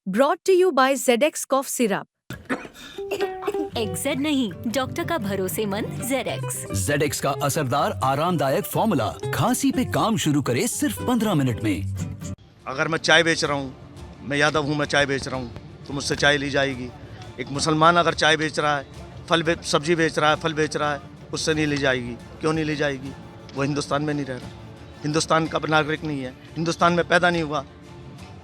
Brought to you by ZX Cough Syrup. XZ नहीं, doctor का भरोसेमंद ZX। ZX का असरदार आरामदायक फॉर्मूला खांसी पे काम शुरू करे सिर्फ 15 मिनट में। अगर मैं चाय बेच रहा हूँ, मैं यादव हूँ, मैं चाय बेच रहा हूँ, तो मुझसे चाय ली जाएगी। एक मुसलमान अगर चाय बेच रहा है, सब्जी बेच रहा है, फल बेच रहा है, उससे नहीं ली जाएगी। क्यों नहीं ली जाएगी? वो हिंदुस्तान में नहीं रह रहा, हिंदुस्तान का नागरिक नहीं है, हिंदुस्तान में पैदा नहीं हुआ,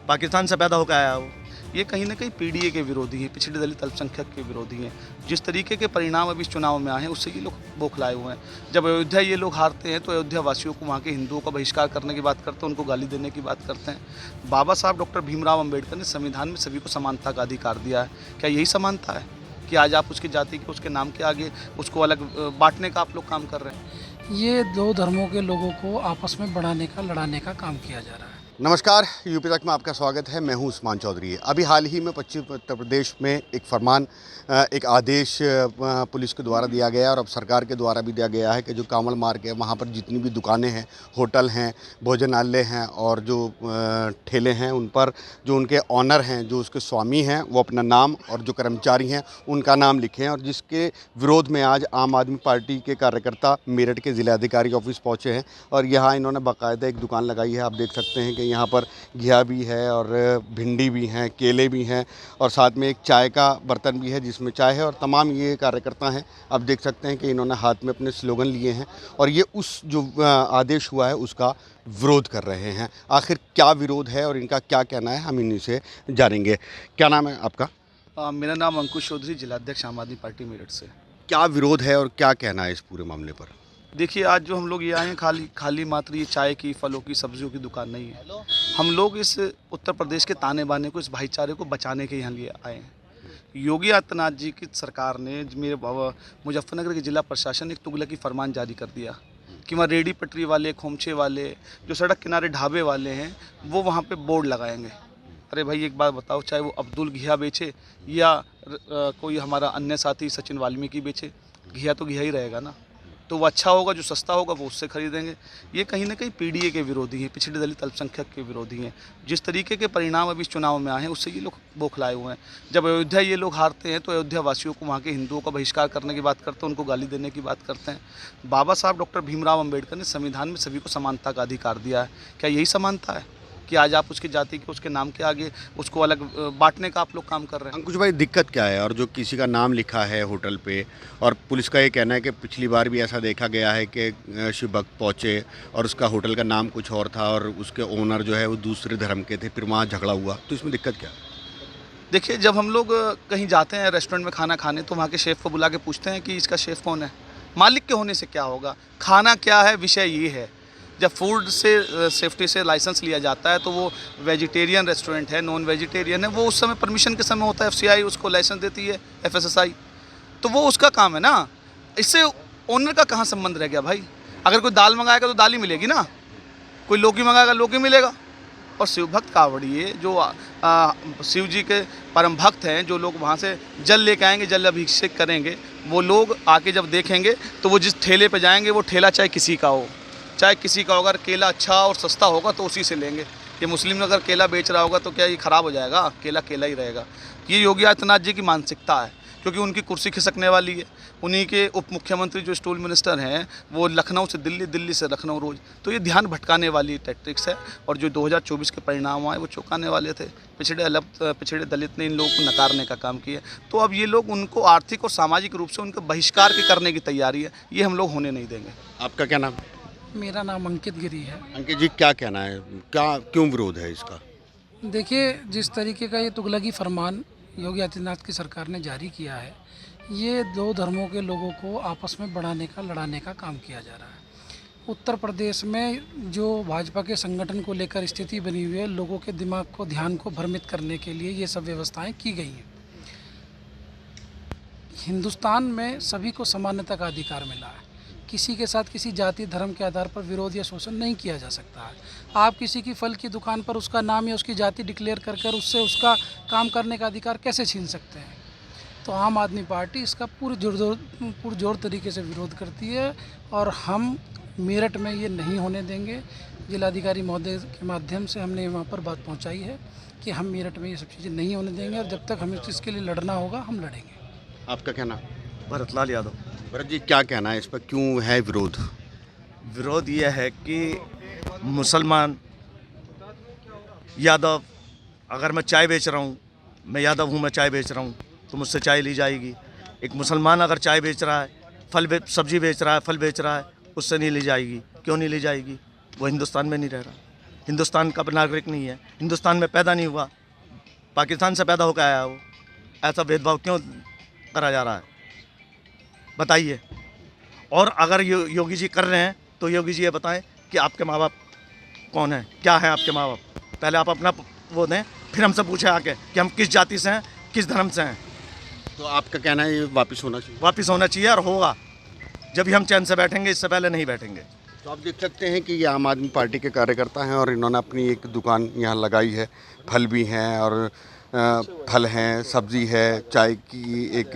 पाकिस्तान से पैदा होकर आया वो। ये कहीं ना कहीं पीडीए के विरोधी हैं, पिछड़े दलित अल्पसंख्यक के विरोधी हैं। जिस तरीके के परिणाम अभी इस चुनाव में आए हैं, उससे ये लोग बौखलाए हुए हैं। जब अयोध्या ये लोग हारते हैं तो अयोध्या वासियों को, वहाँ के हिंदुओं का बहिष्कार करने की बात करते हैं, उनको गाली देने की बात करते हैं। बाबा साहब डॉक्टर भीमराव अम्बेडकर ने संविधान में सभी को समानता का अधिकार दिया है। क्या यही समानता है कि आज आप उसकी जाति के, उसके नाम के आगे उसको अलग बांटने का आप लोग काम कर रहे हैं? ये दो धर्मों के लोगों को आपस में बढ़ाने का, लड़ाने का काम किया जा रहा है। नमस्कार, यूपी तक में आपका स्वागत है। मैं हूं उस्मान चौधरी। अभी हाल ही में पश्चिम उत्तर प्रदेश में एक फरमान, एक आदेश पुलिस के द्वारा दिया गया और अब सरकार के द्वारा भी दिया गया है कि जो कांवड़ मार्ग है वहां पर जितनी भी दुकानें हैं, होटल हैं, भोजनालय हैं और जो ठेले हैं, उन पर जो उनके ऑनर हैं, जो उसके स्वामी हैं, वो अपना नाम और जो कर्मचारी हैं उनका नाम लिखें। और जिसके विरोध में आज आम आदमी पार्टी के कार्यकर्ता मेरठ के ज़िलाधिकारी ऑफिस पहुँचे हैं और यहाँ इन्होंने बाकायदा एक दुकान लगाई है। आप देख सकते हैं कि यहाँ पर घिया भी है और भिंडी भी हैं, केले भी हैं और साथ में एक चाय का बर्तन भी है जिसमें चाय है। और तमाम ये कार्यकर्ता हैं, आप देख सकते हैं कि इन्होंने हाथ में अपने स्लोगन लिए हैं और ये उस जो आदेश हुआ है उसका विरोध कर रहे हैं। आखिर क्या विरोध है और इनका क्या कहना है, हम इन्हीं से जानेंगे। क्या नाम है आपका? मेरा नाम अंकुश चौधरी, जिलाध्यक्ष आम आदमी पार्टी मेरठ से। क्या विरोध है और क्या कहना है इस पूरे मामले पर? देखिए, आज जो हम लोग ये आए हैं, खाली मात्र ये चाय की, फलों की, सब्जियों की दुकान नहीं है। हम लोग इस उत्तर प्रदेश के ताने बाने को, इस भाईचारे को बचाने के यहाँ लिए आए हैं। योगी आदित्यनाथ जी की सरकार ने, मेरे मुजफ्फरनगर के जिला प्रशासन ने एक तुगलकी फरमान जारी कर दिया कि वहाँ रेडी पटरी वाले, खोमचे वाले, जो सड़क किनारे ढाबे वाले हैं, वो वहाँ पे बोर्ड लगाएंगे। अरे भाई, एक बात बताओ, चाहे वो अब्दुल घिया बेचे या कोई हमारा अन्य साथी सचिन वाल्मीकि बेचे, घिया तो घिया ही रहेगा ना। तो वो अच्छा होगा, जो सस्ता होगा वो उससे खरीदेंगे। ये कहीं ना कहीं पीडीए के विरोधी हैं, पिछड़े दलित अल्पसंख्यक के विरोधी हैं। जिस तरीके के परिणाम अभी इस चुनाव में आए हैं, उससे ये लोग बौखलाए हुए हैं। जब अयोध्या ये लोग हारते हैं तो अयोध्या वासियों को, वहाँ के हिंदुओं का बहिष्कार करने की बात करते हैं, उनको गाली देने की बात करते हैं। बाबा साहब डॉक्टर भीमराव अम्बेडकर ने संविधान में सभी को समानता का अधिकार दिया है। क्या यही समानता है कि आज आप उसकी जाति के, उसके नाम के आगे उसको अलग बांटने का आप लोग काम कर रहे हैं? अंकुश भाई, दिक्कत क्या है? और जो किसी का नाम लिखा है होटल पे, और पुलिस का ये कहना है कि पिछली बार भी ऐसा देखा गया है कि शिव भक्त पहुँचे और उसका होटल का नाम कुछ और था और उसके ओनर जो है वो दूसरे धर्म के थे, फिर वहाँ झगड़ा हुआ। तो इसमें दिक्कत क्या है? देखिए, जब हम लोग कहीं जाते हैं रेस्टोरेंट में खाना खाने, तो वहाँ के शेफ़ को बुला के पूछते हैं कि इसका शेफ़ कौन है। मालिक के होने से क्या होगा, खाना क्या है, विषय ये है। जब फूड से सेफ्टी से लाइसेंस लिया जाता है तो वो वेजिटेरियन रेस्टोरेंट है, नॉन वेजिटेरियन है, वो उस समय परमिशन के समय होता है, FCI उसको लाइसेंस देती है, FSSI, तो वो उसका काम है ना। इससे ओनर का कहाँ संबंध रह गया भाई? अगर कोई दाल मंगाएगा तो दाल ही मिलेगी ना, कोई लौकी मंगाएगा लौकी मिलेगा। और शिव भक्त कावड़िए जो शिव जी के परम भक्त हैं, जो लोग वहाँ से जल लेके आएंगे, जल अभिषेक करेंगे, वो लोग आके जब देखेंगे तो वो जिस ठेले पे जाएंगे, वो ठेला चाहे किसी का हो, अगर केला अच्छा और सस्ता होगा तो उसी से लेंगे। ये मुस्लिम अगर केला बेच रहा होगा तो क्या ये ख़राब हो जाएगा? केला केला ही रहेगा। ये योगी आदित्यनाथ जी की मानसिकता है, क्योंकि उनकी कुर्सी खिसकने वाली है। उन्हीं के उप मुख्यमंत्री जो स्टूल मिनिस्टर हैं, वो लखनऊ से दिल्ली, दिल्ली से लखनऊ रोज़, तो ये ध्यान भटकाने वाली टैक्टिक्स है। और जो 2024 के परिणाम आए वो चौंकाने वाले थे। पिछड़े दलित ने इन लोगों को नकारने का काम किया, तो अब ये लोग उनको आर्थिक और सामाजिक रूप से उनका बहिष्कार करने की तैयारी है। ये हम लोग होने नहीं देंगे। आपका क्या नाम? मेरा नाम अंकित गिरी है। अंकित जी, क्या कहना है, क्यों विरोध है इसका? देखिए, जिस तरीके का ये तुगलकी फरमान योगी आदित्यनाथ की सरकार ने जारी किया है, ये दो धर्मों के लोगों को आपस में बढ़ाने का, लड़ाने का काम किया जा रहा है। उत्तर प्रदेश में जो भाजपा के संगठन को लेकर स्थिति बनी हुई है, लोगों के दिमाग को, ध्यान को भ्रमित करने के लिए ये सब व्यवस्थाएं की गई हैं। हिंदुस्तान में सभी को समानता का अधिकार मिला है। किसी के साथ किसी जाति, धर्म के आधार पर विरोध या शोषण नहीं किया जा सकता है। आप किसी की फल की दुकान पर उसका नाम या उसकी जाति डिक्लेयर कर उससे उसका काम करने का अधिकार कैसे छीन सकते हैं? तो आम आदमी पार्टी इसका पुरजोर तरीके से विरोध करती है और हम मेरठ में ये नहीं होने देंगे। जिलाधिकारी महोदय के माध्यम से हमने वहाँ पर बात पहुँचाई है कि हम मेरठ में ये सब चीज़ें नहीं होने देंगे, और जब तक हमें इसके लिए लड़ना होगा हम लड़ेंगे। आपका कहना? भरतलाल यादव। भरत जी, क्या कहना है इस पर, क्यों है विरोध? विरोध ये है कि मुसलमान यादव, अगर मैं चाय बेच रहा हूँ, मैं यादव हूँ, मैं चाय बेच रहा हूँ, तो मुझसे चाय ली जाएगी। एक मुसलमान अगर चाय बेच रहा है, सब्जी बेच रहा है, फल बेच रहा है, उससे नहीं ली जाएगी। क्यों नहीं ली जाएगी? वो हिंदुस्तान में नहीं रह रहा, हिंदुस्तान का नागरिक नहीं है, हिंदुस्तान में पैदा नहीं हुआ, पाकिस्तान से पैदा होकर आया वो। ऐसा भेदभाव क्यों करा जा रहा है, बताइए। और अगर योगी जी कर रहे हैं तो योगी जी ये बताएं कि आपके माँ बाप कौन हैं, क्या हैं आपके माँ बाप। पहले आप अपना वो दें, फिर हमसे पूछें आके कि हम किस जाति से हैं, किस धर्म से हैं। तो आपका कहना है ये वापस होना चाहिए? वापस होना चाहिए, और होगा जब भी हम चैन से बैठेंगे, इससे पहले नहीं बैठेंगे। तो आप देख सकते हैं कि ये आम आदमी पार्टी के कार्यकर्ता हैं और इन्होंने अपनी एक दुकान यहाँ लगाई है। फल भी हैं और फल हैं, सब्ज़ी है, चाय की एक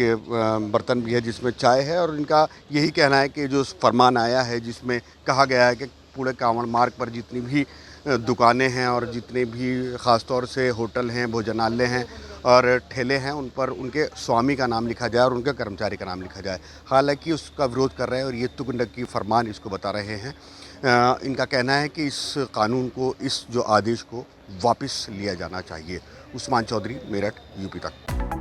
बर्तन भी है जिसमें चाय है। और इनका यही कहना है कि जो फरमान आया है जिसमें कहा गया है कि पूरे कांवड़ मार्ग पर जितनी भी दुकानें हैं और जितने भी ख़ास तौर से होटल हैं, भोजनालय हैं और ठेले हैं, उन पर उनके स्वामी का नाम लिखा जाए और उनके कर्मचारी का नाम लिखा जाए। हालांकि उसका विरोध कर रहे हैं और ये तुगलकी फरमान इसको बता रहे हैं। इनका कहना है कि इस कानून को, इस जो आदेश को वापस लिया जाना चाहिए। उस्मान चौधरी, मेरठ, यूपी तक।